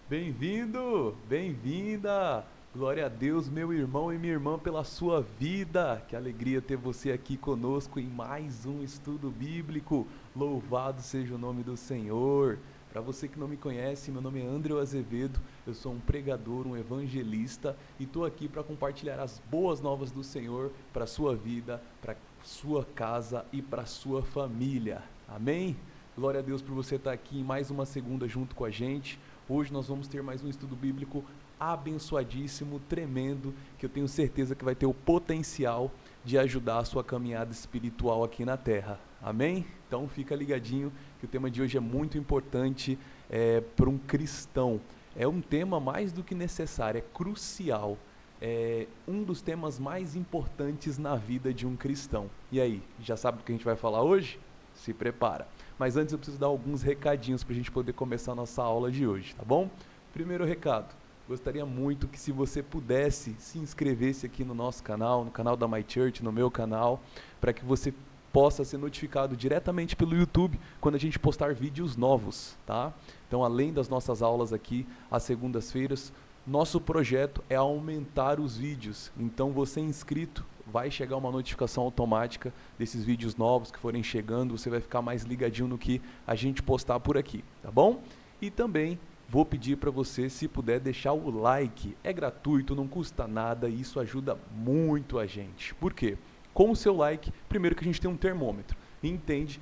Bem-vindo, bem-vinda. Glória a Deus, meu irmão e minha irmã, pela sua vida. Que alegria ter você aqui conosco em mais um estudo bíblico. Louvado seja o nome do Senhor. Para você que não me conhece, meu nome é André Azevedo. Eu sou um pregador, um evangelista e estou aqui para compartilhar as boas novas do Senhor para a sua vida, para sua casa e para sua família. Amém? Glória a Deus por você estar aqui em mais uma segunda junto com a gente. Hoje nós vamos ter mais um estudo bíblico abençoadíssimo, tremendo, que eu tenho certeza que vai ter o potencial de ajudar a sua caminhada espiritual aqui na Terra. Amém? Então fica ligadinho que o tema de hoje é muito importante para um cristão. É um tema mais do que necessário, é crucial. É um dos temas mais importantes na vida de um cristão. E aí, já sabe do que a gente vai falar hoje? Se prepara. Mas antes eu preciso dar alguns recadinhos para a gente poder começar a nossa aula de hoje, tá bom? Primeiro recado, gostaria muito que se você pudesse se inscrevesse aqui no nosso canal, no canal da My Church, no meu canal, para que você possa ser notificado diretamente pelo YouTube quando a gente postar vídeos novos, tá? Então, além das nossas aulas aqui, às segundas-feiras, nosso projeto é aumentar os vídeos. Então, você inscrito, vai chegar uma notificação automática desses vídeos novos que forem chegando, você vai ficar mais ligadinho no que a gente postar por aqui, tá bom? E também vou pedir para você, se puder, deixar o like. É gratuito, não custa nada e isso ajuda muito a gente. Por quê? Com o seu like, primeiro que a gente tem um termômetro e entende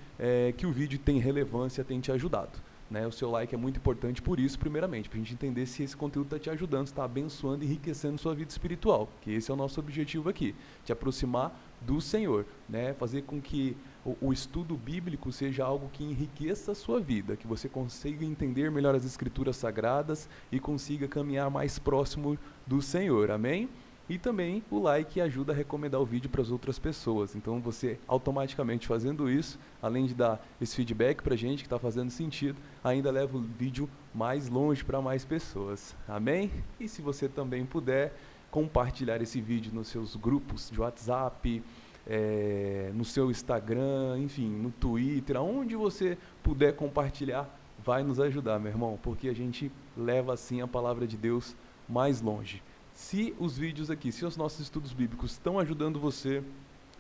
que o vídeo tem relevância, tem te ajudado. Né? O seu like é muito importante por isso, primeiramente, para a gente entender se esse conteúdo está te ajudando, está abençoando e enriquecendo sua vida espiritual, que esse é o nosso objetivo aqui, te aproximar do Senhor, né? Fazer com que o estudo bíblico seja algo que enriqueça a sua vida, que você consiga entender melhor as escrituras sagradas e consiga caminhar mais próximo do Senhor, amém? E também o like ajuda a recomendar o vídeo para as outras pessoas. Então você automaticamente fazendo isso, além de dar esse feedback para a gente que está fazendo sentido, ainda leva o vídeo mais longe para mais pessoas. Amém? E se você também puder compartilhar esse vídeo nos seus grupos de WhatsApp, no seu Instagram, enfim, no Twitter, aonde você puder compartilhar, vai nos ajudar, meu irmão, porque a gente leva assim a palavra de Deus mais longe. Se os vídeos aqui, se os nossos estudos bíblicos estão ajudando você,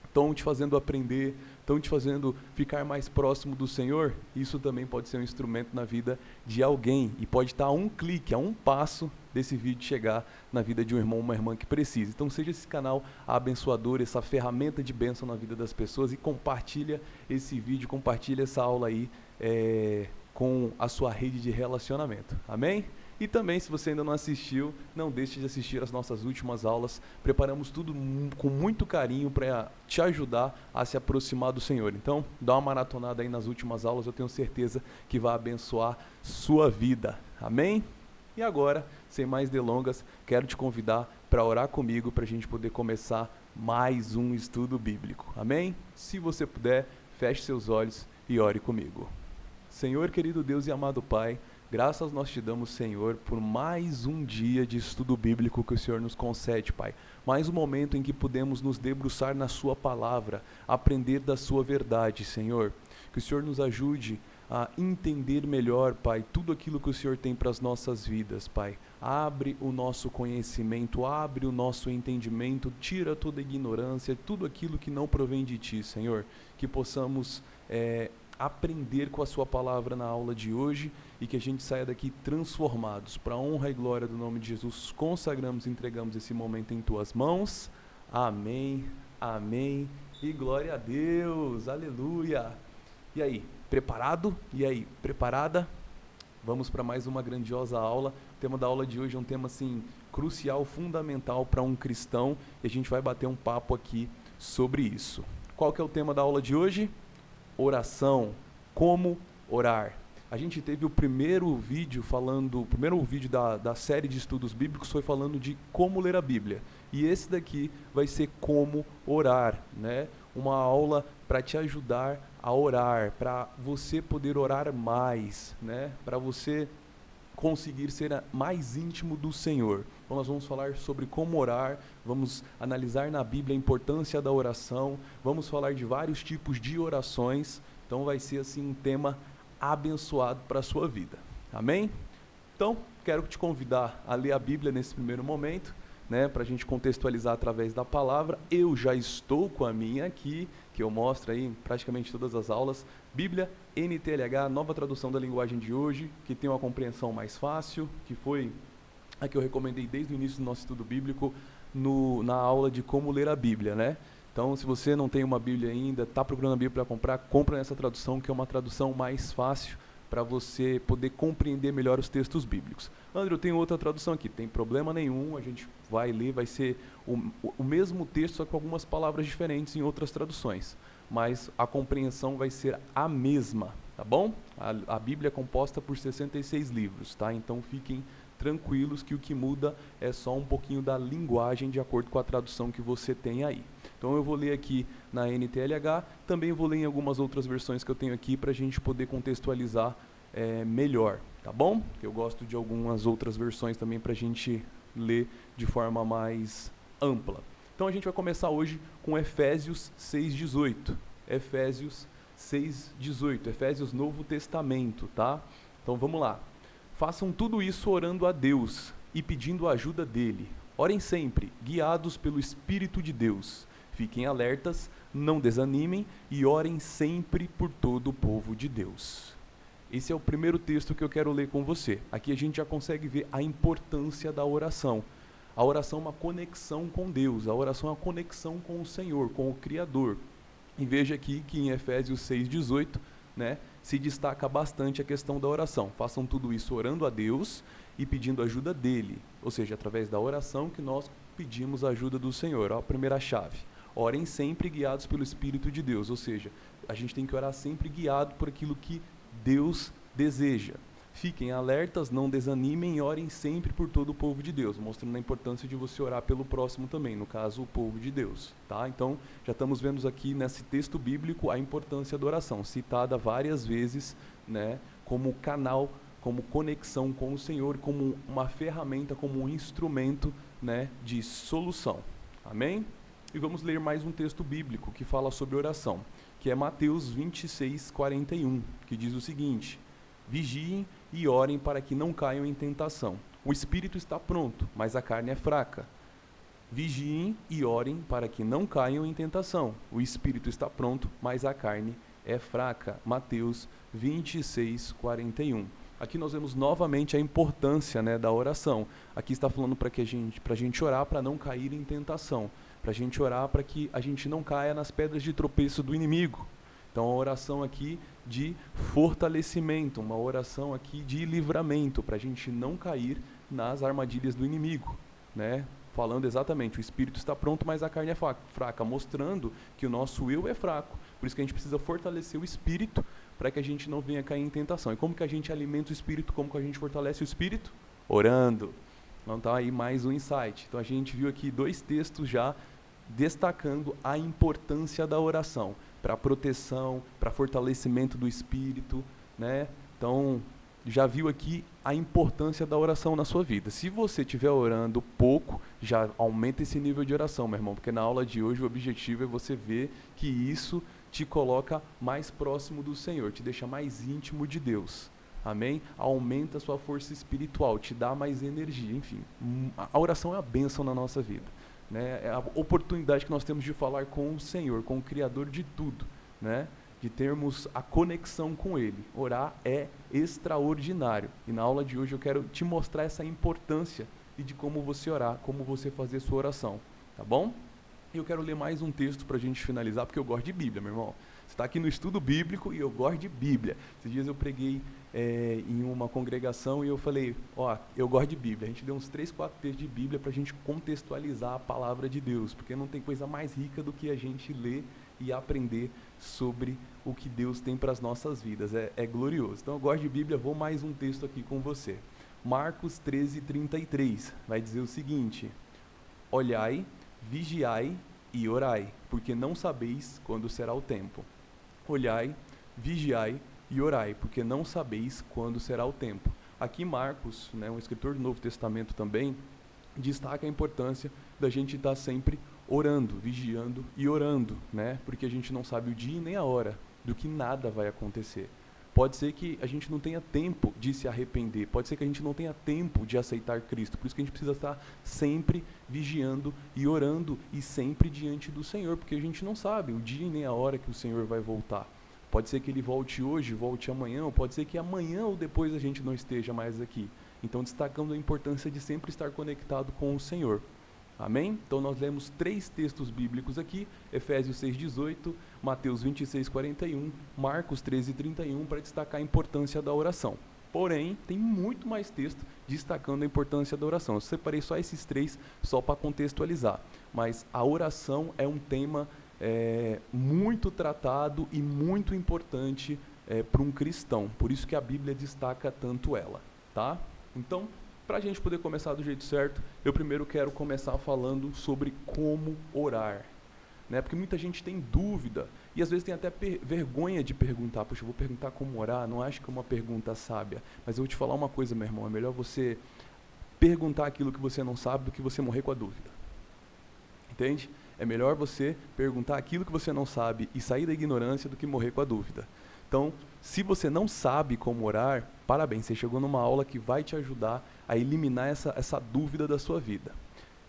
estão te fazendo aprender, estão te fazendo ficar mais próximo do Senhor, isso também pode ser um instrumento na vida de alguém e pode estar a um clique, a um passo desse vídeo chegar na vida de um irmão ou uma irmã que precisa. Então seja esse canal abençoador, essa ferramenta de bênção na vida das pessoas e compartilha esse vídeo, compartilha essa aula aí com a sua rede de relacionamento. Amém? E também, se você ainda não assistiu, não deixe de assistir as nossas últimas aulas. Preparamos tudo com muito carinho para te ajudar a se aproximar do Senhor. Então, dá uma maratonada aí nas últimas aulas, eu tenho certeza que vai abençoar sua vida. Amém? E agora, sem mais delongas, quero te convidar para orar comigo para a gente poder começar mais um estudo bíblico. Amém? Se você puder, feche seus olhos e ore comigo. Senhor, querido Deus e amado Pai, graças nós te damos, Senhor, por mais um dia de estudo bíblico que o Senhor nos concede, Pai. Mais um momento em que podemos nos debruçar na sua palavra, aprender da sua verdade, Senhor. Que o Senhor nos ajude a entender melhor, Pai, tudo aquilo que o Senhor tem para as nossas vidas, Pai. Abre o nosso conhecimento, abre o nosso entendimento, tira toda a ignorância, tudo aquilo que não provém de Ti, Senhor. Que possamos aprender com a sua palavra na aula de hoje e que a gente saia daqui transformados. Para a honra e glória do nome de Jesus, consagramos e entregamos esse momento em tuas mãos. Amém, amém e glória a Deus, aleluia. E aí, preparado? E aí, preparada? Vamos para mais uma grandiosa aula. O tema da aula de hoje é um tema assim crucial, fundamental para um cristão e a gente vai bater um papo aqui sobre isso. Qual que é o tema da aula de hoje? Oração, como orar. A gente teve o primeiro vídeo da série de estudos bíblicos foi falando de como ler a Bíblia. E esse daqui vai ser como orar, né? Uma aula para te ajudar a orar, para você poder orar mais, né? Para você conseguir ser mais íntimo do Senhor. Então nós vamos falar sobre como orar, vamos analisar na Bíblia a importância da oração, vamos falar de vários tipos de orações, então vai ser assim um tema abençoado para a sua vida. Amém? Então, quero te convidar a ler a Bíblia nesse primeiro momento, né, para a gente contextualizar através da palavra. Eu já estou com a minha aqui, que eu mostro aí em praticamente todas as aulas. Bíblia NTLH, nova tradução da linguagem de hoje, que tem uma compreensão mais fácil, que foi a que eu recomendei desde o início do nosso estudo bíblico, na aula de como ler a Bíblia, né? Então, se você não tem uma Bíblia ainda, está procurando a Bíblia para comprar, compra nessa tradução, que é uma tradução mais fácil para você poder compreender melhor os textos bíblicos. André, eu tenho outra tradução aqui, tem problema nenhum, a gente vai ler, vai ser o mesmo texto, só com algumas palavras diferentes em outras traduções, mas a compreensão vai ser a mesma, tá bom? A Bíblia é composta por 66 livros, tá? Então fiquem tranquilos que o que muda é só um pouquinho da linguagem de acordo com a tradução que você tem aí. Então eu vou ler aqui na NTLH, também vou ler em algumas outras versões que eu tenho aqui para a gente poder contextualizar melhor, tá bom? Eu gosto de algumas outras versões também para a gente ler de forma mais ampla. Então a gente vai começar hoje com Efésios 6:18. Efésios 6:18, Efésios Novo Testamento, tá? Então vamos lá. Façam tudo isso orando a Deus e pedindo a ajuda dele. Orem sempre, guiados pelo Espírito de Deus. Fiquem alertas, não desanimem e orem sempre por todo o povo de Deus. Esse é o primeiro texto que eu quero ler com você. Aqui a gente já consegue ver a importância da oração. A oração é uma conexão com Deus, a oração é uma conexão com o Senhor, com o Criador. E veja aqui que em Efésios 6:18, né, se destaca bastante a questão da oração. Façam tudo isso orando a Deus e pedindo ajuda dele. Ou seja, através da oração que nós pedimos a ajuda do Senhor. Ó, a primeira chave. Orem sempre guiados pelo Espírito de Deus. Ou seja, a gente tem que orar sempre guiado por aquilo que Deus deseja. Fiquem alertas, não desanimem e orem sempre por todo o povo de Deus, mostrando a importância de você orar pelo próximo também, no caso, o povo de Deus, tá? Então, já estamos vendo aqui nesse texto bíblico a importância da oração, citada várias vezes, né, como canal, como conexão com o Senhor, como uma ferramenta, como um instrumento, né, de solução. Amém? E vamos ler mais um texto bíblico que fala sobre oração, que é Mateus 26:41, que diz o seguinte: vigiem e orem para que não caiam em tentação. O espírito está pronto, mas a carne é fraca. Vigiem e orem para que não caiam em tentação. O espírito está pronto, mas a carne é fraca. Mateus 26:41. Aqui nós vemos novamente a importância, né, da oração. Aqui está falando para a gente orar para não cair em tentação, para a gente orar para que a gente não caia nas pedras de tropeço do inimigo. Então, a oração aqui de fortalecimento, uma oração aqui de livramento, para a gente não cair nas armadilhas do inimigo, né? Falando exatamente, o espírito está pronto, mas a carne é fraca, mostrando que o nosso eu é fraco. Por isso que a gente precisa fortalecer o espírito para que a gente não venha cair em tentação. E como que a gente alimenta o espírito? Como que a gente fortalece o espírito? Orando. Então tá aí mais um insight. Então a gente viu aqui 2 textos já destacando a importância da oração para proteção, para fortalecimento do espírito, né? Então, já viu aqui a importância da oração na sua vida. Se você estiver orando pouco, já aumenta esse nível de oração, meu irmão, porque na aula de hoje o objetivo é você ver que isso te coloca mais próximo do Senhor, te deixa mais íntimo de Deus. Amém? Aumenta a sua força espiritual, te dá mais energia, enfim. A oração é uma bênção na nossa vida. Né, é a oportunidade que nós temos de falar com o Senhor, com o Criador de tudo, né, de termos a conexão com Ele. Orar é extraordinário. E na aula de hoje eu quero te mostrar essa importância e de como você orar, como você fazer sua oração. Tá bom? E eu quero ler mais um texto para a gente finalizar, porque eu gosto de Bíblia, meu irmão. Você está aqui no estudo bíblico e eu gosto de Bíblia. Esses dias eu preguei em uma congregação e eu falei, eu gosto de Bíblia. A gente deu uns 3, 4 textos de Bíblia para a gente contextualizar a palavra de Deus, porque não tem coisa mais rica do que a gente ler e aprender sobre o que Deus tem para as nossas vidas. É glorioso. Então eu gosto de Bíblia, vou mais um texto aqui com você. Marcos 13:33 vai dizer o seguinte: olhai, vigiai e orai, porque não sabeis quando será o tempo. Olhai, vigiai e orai, porque não sabeis quando será o tempo. Aqui Marcos, né, um escritor do Novo Testamento também, destaca a importância da gente estar sempre orando, vigiando e orando, né, porque a gente não sabe o dia nem a hora do que nada vai acontecer. Pode ser que a gente não tenha tempo de se arrepender, pode ser que a gente não tenha tempo de aceitar Cristo, por isso que a gente precisa estar sempre vigiando e orando e sempre diante do Senhor, porque a gente não sabe o dia e nem a hora que o Senhor vai voltar. Pode ser que Ele volte hoje, volte amanhã, ou pode ser que amanhã ou depois a gente não esteja mais aqui. Então, destacando a importância de sempre estar conectado com o Senhor. Amém? Então nós lemos 3 textos bíblicos aqui, Efésios 6:18, Mateus 26:41, Marcos 13:31, para destacar a importância da oração. Porém, tem muito mais texto destacando a importância da oração. Eu separei só esses 3, só para contextualizar. Mas a oração é um tema muito tratado e muito importante para um cristão. Por isso que a Bíblia destaca tanto ela. Tá? Então, para a gente poder começar do jeito certo, eu primeiro quero começar falando sobre como orar, né? Porque muita gente tem dúvida e às vezes tem até vergonha de perguntar. Poxa, eu vou perguntar como orar, não acho que é uma pergunta sábia. Mas eu vou te falar uma coisa, meu irmão, é melhor você perguntar aquilo que você não sabe do que você morrer com a dúvida. Entende? É melhor você perguntar aquilo que você não sabe e sair da ignorância do que morrer com a dúvida. Então, se você não sabe como orar, parabéns, você chegou numa aula que vai te ajudar a eliminar essa dúvida da sua vida.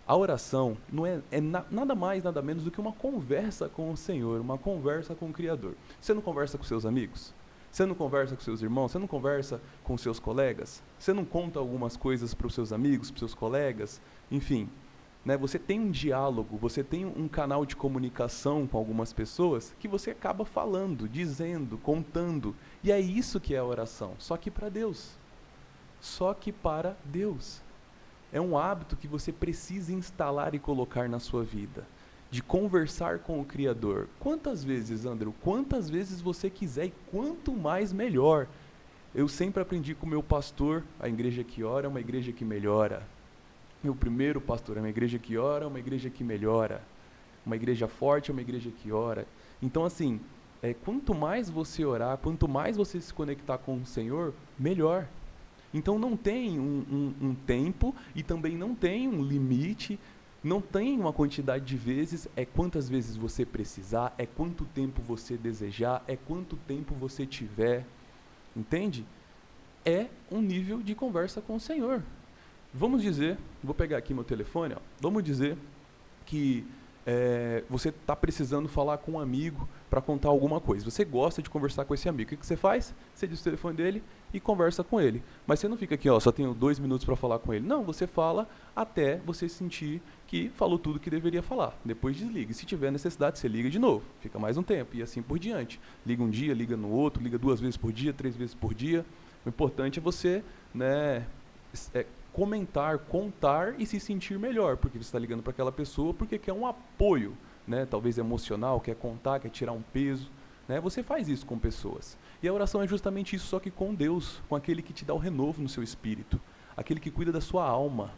A oração não é nada mais, nada menos do que uma conversa com o Senhor, uma conversa com o Criador. Você não conversa com seus amigos? Você não conversa com seus irmãos? Você não conversa com seus colegas? Você não conta algumas coisas para os seus amigos, para os seus colegas? Enfim, né, você tem um diálogo, você tem um canal de comunicação com algumas pessoas que você acaba falando, dizendo, contando. E é isso que é a oração, só que para Deus. Só que para Deus. É um hábito que você precisa instalar e colocar na sua vida, de conversar com o Criador. Quantas vezes, André? Quantas vezes você quiser e quanto mais melhor. Eu sempre aprendi com o meu pastor, a igreja que ora é uma igreja que melhora. Meu primeiro pastor é uma igreja que ora, uma igreja que melhora. Uma igreja forte é uma igreja que ora. Então, assim, quanto mais você orar, quanto mais você se conectar com o Senhor, melhor. Então não tem um tempo e também não tem um limite, não tem uma quantidade de vezes, é quantas vezes você precisar, é quanto tempo você desejar, é quanto tempo você tiver, entende? É um nível de conversa com o Senhor. Vamos dizer, vou pegar aqui meu telefone, ó, vamos dizer que você está precisando falar com um amigo para contar alguma coisa. Você gosta de conversar com esse amigo. O que você faz? Você diz o telefone dele e conversa com ele. Mas você não fica aqui, ó, só tenho 2 minutos para falar com ele. Não, você fala até você sentir que falou tudo que deveria falar. Depois desliga. E se tiver necessidade, você liga de novo. Fica mais um tempo e assim por diante. Liga um dia, liga no outro, liga 2 vezes por dia, 3 vezes por dia. O importante é você, né, comentar, contar e se sentir melhor, porque você está ligando para aquela pessoa porque quer um apoio, né, talvez emocional, quer contar, quer tirar um peso, né, você faz isso com pessoas. E a oração é justamente isso, só que com Deus, com aquele que te dá o renovo no seu espírito, aquele que cuida da sua alma,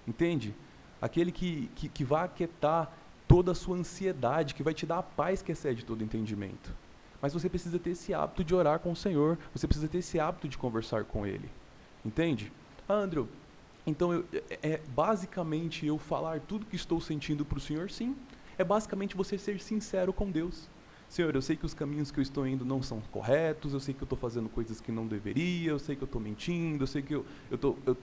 entende? Aquele que vai aquietar toda a sua ansiedade, que vai te dar a paz que excede todo entendimento. Mas você precisa ter esse hábito de orar com o Senhor, você precisa ter esse hábito de conversar com Ele, entende? Andrew, então basicamente eu falar tudo que estou sentindo para o Senhor? Sim. É basicamente você ser sincero com Deus. Senhor, eu sei que os caminhos que eu estou indo não são corretos, eu sei que eu estou fazendo coisas que não deveria, eu sei que eu estou mentindo, eu sei que eu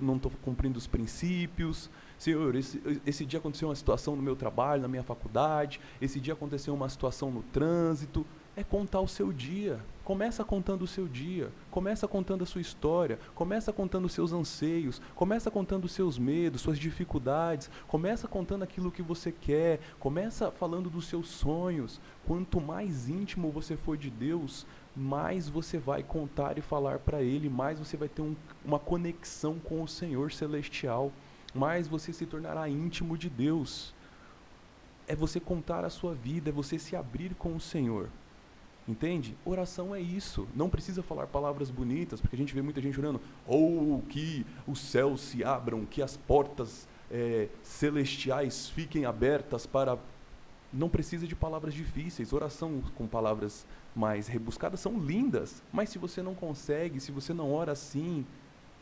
não estou cumprindo os princípios. Senhor, esse dia aconteceu uma situação no meu trabalho, na minha faculdade, esse dia aconteceu uma situação no trânsito. É contar o seu dia. Começa contando o seu dia, começa contando a sua história, começa contando os seus anseios, começa contando os seus medos, suas dificuldades, começa contando aquilo que você quer, começa falando dos seus sonhos. Quanto mais íntimo você for de Deus, mais você vai contar e falar para Ele, mais você vai ter uma conexão com o Senhor Celestial, mais você se tornará íntimo de Deus. É você contar a sua vida, é você se abrir com o Senhor. Entende? Oração é isso. Não precisa falar palavras bonitas, porque a gente vê muita gente orando, que os céus se abram, que as portas celestiais fiquem abertas para... Não precisa de palavras difíceis. Oração com palavras mais rebuscadas são lindas, mas se você não consegue, se você não ora assim,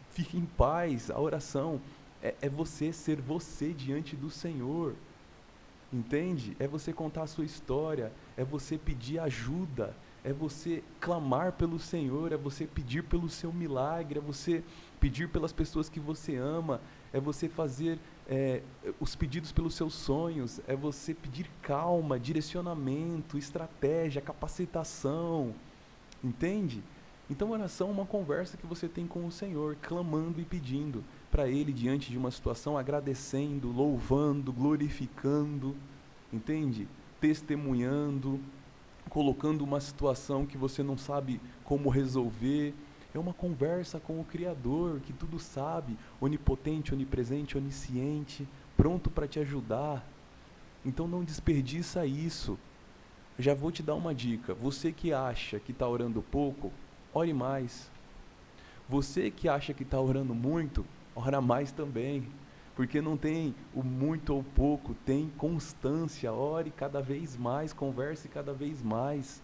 fique em paz. A oração é você ser você diante do Senhor. Entende? É você contar a sua história, é você pedir ajuda, é você clamar pelo Senhor, é você pedir pelo seu milagre, é você pedir pelas pessoas que você ama, é você fazer os pedidos pelos seus sonhos, é você pedir calma, direcionamento, estratégia, capacitação, entende? Então, oração é uma conversa que você tem com o Senhor, clamando e pedindo para Ele diante de uma situação, agradecendo, louvando, glorificando, entende? Testemunhando, colocando uma situação que você não sabe como resolver. É uma conversa com o Criador, que tudo sabe, onipotente, onipresente, onisciente, pronto para te ajudar. Então não desperdiça isso. Já vou te dar uma dica. Você que acha que está orando pouco, ore mais. Você que acha que está orando muito, ora mais também. Porque não tem o muito ou pouco, tem constância. Ore cada vez mais, converse cada vez mais.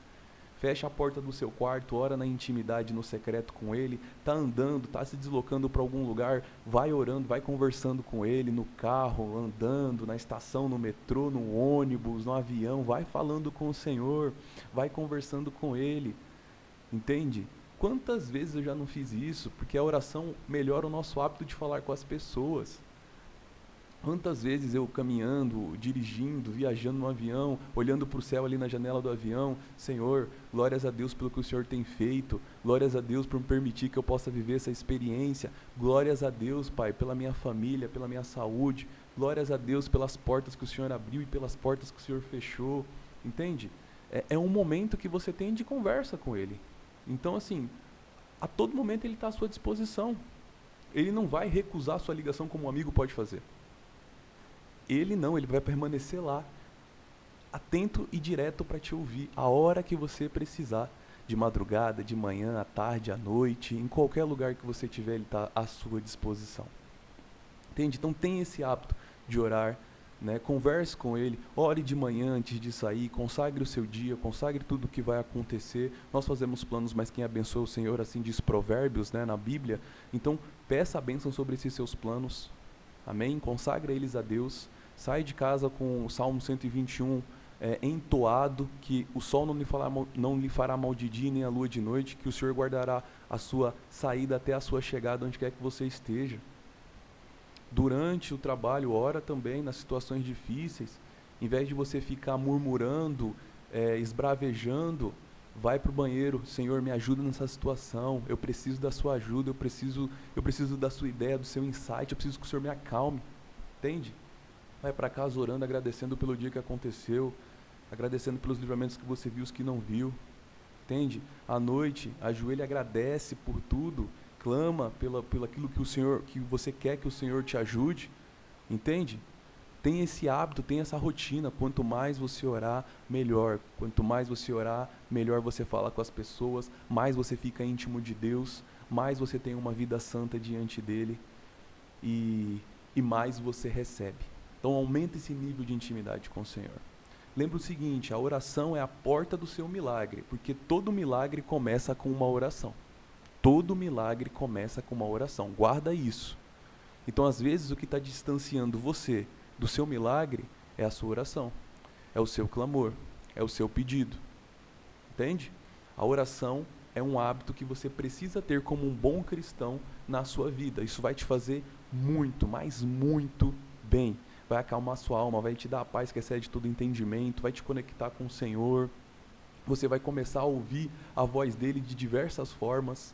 Fecha a porta do seu quarto, ora na intimidade, no secreto com Ele. Está andando, está se deslocando para algum lugar, vai orando, vai conversando com Ele, no carro, andando, na estação, no metrô, no ônibus, no avião. Vai falando com o Senhor, vai conversando com Ele. Entende? Quantas vezes eu já não fiz isso? Porque a oração melhora o nosso hábito de falar com as pessoas. Quantas vezes eu caminhando, dirigindo, viajando no avião, olhando para o céu ali na janela do avião, Senhor, glórias a Deus pelo que o Senhor tem feito, glórias a Deus por me permitir que eu possa viver essa experiência, glórias a Deus, Pai, pela minha família, pela minha saúde, glórias a Deus pelas portas que o Senhor abriu e pelas portas que o Senhor fechou, entende? É um momento que você tem de conversa com Ele. Então, assim, a todo momento Ele está à sua disposição. Ele não vai recusar a sua ligação como um amigo pode fazer. Ele não, ele vai permanecer lá, atento e direto para te ouvir, a hora que você precisar, de madrugada, de manhã, à tarde, à noite, em qualquer lugar que você estiver, ele está à sua disposição. Entende? Então tem esse hábito de orar, né? Converse com ele, ore de manhã antes de sair, consagre o seu dia, consagre tudo o que vai acontecer. Nós fazemos planos, mas quem abençoa o Senhor, assim diz Provérbios, né, na Bíblia. Então peça a bênção sobre esses seus planos, amém? Consagre eles a Deus. Sai de casa com o Salmo 121 entoado, que o sol não lhe fará mal de dia nem a lua de noite, que o Senhor guardará a sua saída até a sua chegada, onde quer que você esteja. Durante o trabalho, ora também nas situações difíceis. Em vez de você ficar murmurando, esbravejando, vai para o banheiro. Senhor, me ajuda nessa situação, eu preciso da sua ajuda, eu preciso da sua ideia, do seu insight, eu preciso que o Senhor me acalme. Entende? Vai para casa orando, agradecendo pelo dia que aconteceu, agradecendo pelos livramentos que você viu, os que não viu. Entende? À noite, ajoelha e agradece por tudo, clama pelo aquilo que você quer que o Senhor te ajude. Entende? Tem esse hábito, tem essa rotina. Quanto mais você orar, melhor. Quanto mais você orar, melhor você fala com as pessoas, mais você fica íntimo de Deus, mais você tem uma vida santa diante dele e mais você recebe. Então aumenta esse nível de intimidade com o Senhor. Lembra o seguinte, a oração é a porta do seu milagre, porque todo milagre começa com uma oração. Todo milagre começa com uma oração, guarda isso. Então às vezes o que está distanciando você do seu milagre é a sua oração, é o seu clamor, é o seu pedido. Entende? A oração é um hábito que você precisa ter como um bom cristão na sua vida. Isso vai te fazer muito, mas muito bem. Vai acalmar sua alma, vai te dar a paz que excede todo entendimento, vai te conectar com o Senhor. Você vai começar a ouvir a voz dele de diversas formas,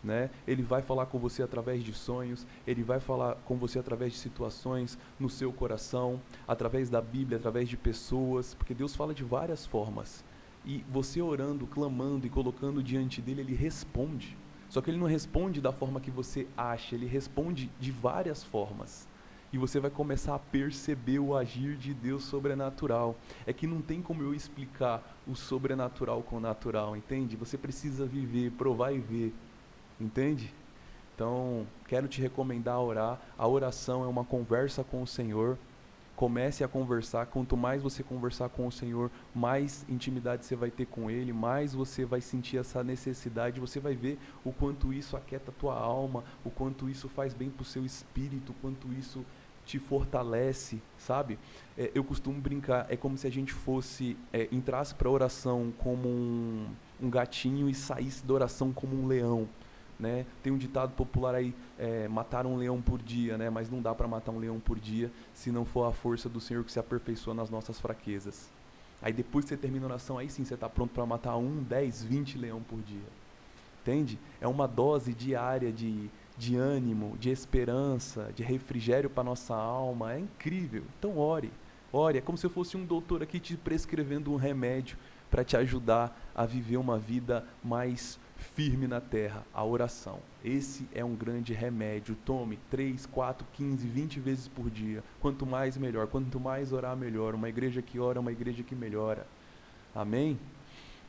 né? Ele vai falar com você através de sonhos, ele vai falar com você através de situações no seu coração, através da Bíblia, através de pessoas, porque Deus fala de várias formas. E você orando, clamando e colocando diante dele, ele responde. Só que ele não responde da forma que você acha, ele responde de várias formas. E você vai começar a perceber o agir de Deus sobrenatural. É que não tem como eu explicar o sobrenatural com o natural, entende? Você precisa viver, provar e ver, entende? Então, quero te recomendar a orar. A oração é uma conversa com o Senhor. Comece a conversar. Quanto mais você conversar com o Senhor, mais intimidade você vai ter com Ele, mais você vai sentir essa necessidade. Você vai ver o quanto isso aquieta a tua alma, o quanto isso faz bem para o seu espírito, o quanto isso te fortalece, sabe? Eu costumo brincar, é como se a gente entrasse para a oração como um gatinho e saísse da oração como um leão, né? Tem um ditado popular aí, matar um leão por dia, né? Mas não dá para matar um leão por dia se não for a força do Senhor que se aperfeiçoa nas nossas fraquezas. Aí depois que você termina a oração, aí sim você está pronto para matar 1, 10, 20 leão por dia. Entende? É uma dose diária de ânimo, de esperança, de refrigério para nossa alma. É incrível. Então ore. Ore. É como se eu fosse um doutor aqui te prescrevendo um remédio para te ajudar a viver uma vida mais firme na terra, a oração. Esse é um grande remédio. Tome 3, 4, 15, 20 vezes por dia. Quanto mais, melhor. Quanto mais orar, melhor. Uma igreja que ora é uma igreja que melhora. Amém?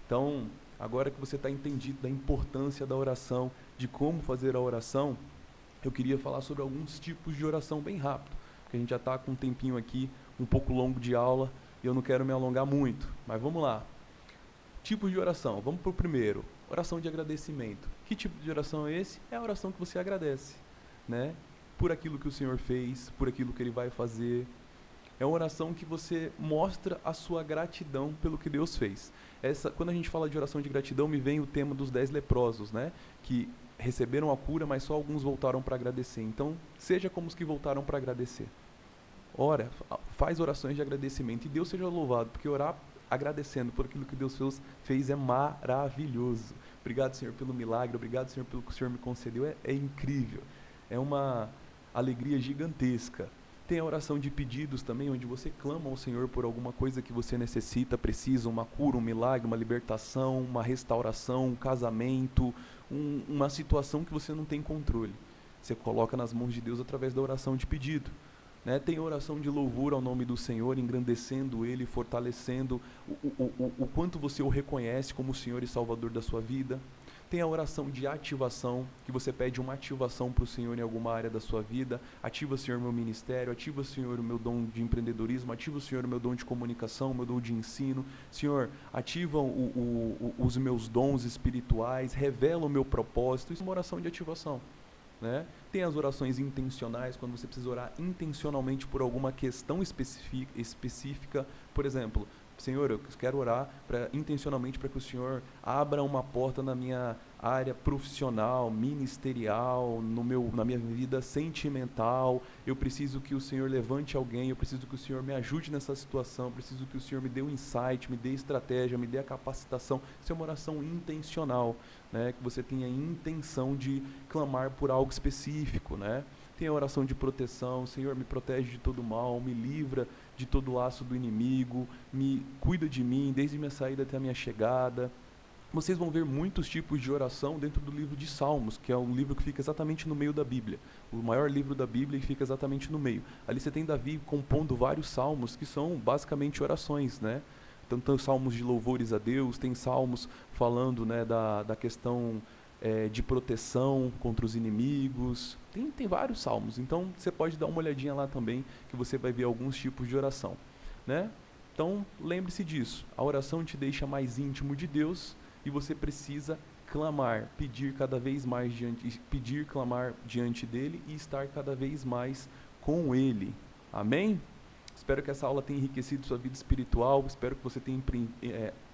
Então, agora que você está entendido da importância da oração, de como fazer a oração, eu queria falar sobre alguns tipos de oração bem rápido, porque a gente já está com um tempinho aqui, um pouco longo de aula, e eu não quero me alongar muito, mas vamos lá. Tipos de oração, vamos para o primeiro, oração de agradecimento. Que tipo de oração é esse? É a oração que você agradece, né? Por aquilo que o Senhor fez, por aquilo que Ele vai fazer. É uma oração que você mostra a sua gratidão pelo que Deus fez. Quando a gente fala de oração de gratidão, me vem o tema dos 10 leprosos, né? Que receberam a cura, mas só alguns voltaram para agradecer. Então, seja como os que voltaram para agradecer. Ora, faz orações de agradecimento. E Deus seja louvado, porque orar agradecendo por aquilo que Deus fez é maravilhoso. Obrigado, Senhor, pelo milagre. Obrigado, Senhor, pelo que o Senhor me concedeu. É incrível. É uma alegria gigantesca. Tem a oração de pedidos também, onde você clama ao Senhor por alguma coisa que você necessita, precisa, uma cura, um milagre, uma libertação, uma restauração, um casamento, uma situação que você não tem controle. Você coloca nas mãos de Deus através da oração de pedido. Né? Tem a oração de louvor ao nome do Senhor, engrandecendo Ele, fortalecendo o quanto você o reconhece como o Senhor e Salvador da sua vida. Tem a oração de ativação, que você pede uma ativação para o Senhor em alguma área da sua vida. Ativa, Senhor, meu ministério, ativa, Senhor, o meu dom de empreendedorismo, ativa, Senhor, o meu dom de comunicação, o meu dom de ensino. Senhor, ativa os meus dons espirituais, revela o meu propósito. Isso é uma oração de ativação. Né? Tem as orações intencionais, quando você precisa orar intencionalmente por alguma questão específica. Por exemplo, Senhor, eu quero orar intencionalmente para que o Senhor abra uma porta na minha área profissional, ministerial, na minha vida sentimental. Eu preciso que o Senhor levante alguém, eu preciso que o Senhor me ajude nessa situação, eu preciso que o Senhor me dê um insight, me dê estratégia, me dê a capacitação. Isso é uma oração intencional, né? Que você tenha intenção de clamar por algo específico, né? Tem a oração de proteção, Senhor, me protege de todo mal, me livra de todo laço do inimigo, me cuida de mim, desde minha saída até a minha chegada. Vocês vão ver muitos tipos de oração dentro do livro de Salmos, que é um livro que fica exatamente no meio da Bíblia. O maior livro da Bíblia fica exatamente no meio. Ali você tem Davi compondo vários salmos que são basicamente orações, né? Então tem salmos de louvores a Deus, tem salmos falando, né, da questão de proteção contra os inimigos. Tem vários salmos, então você pode dar uma olhadinha lá também, que você vai ver alguns tipos de oração, né? Então lembre-se disso, a oração te deixa mais íntimo de Deus e você precisa clamar, clamar diante dele e estar cada vez mais com ele. Amém? Espero que essa aula tenha enriquecido sua vida espiritual, espero que você tenha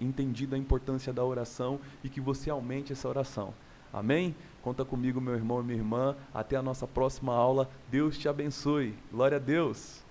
entendido a importância da oração e que você aumente essa oração. Amém? Conta comigo, meu irmão e minha irmã. Até a nossa próxima aula. Deus te abençoe. Glória a Deus.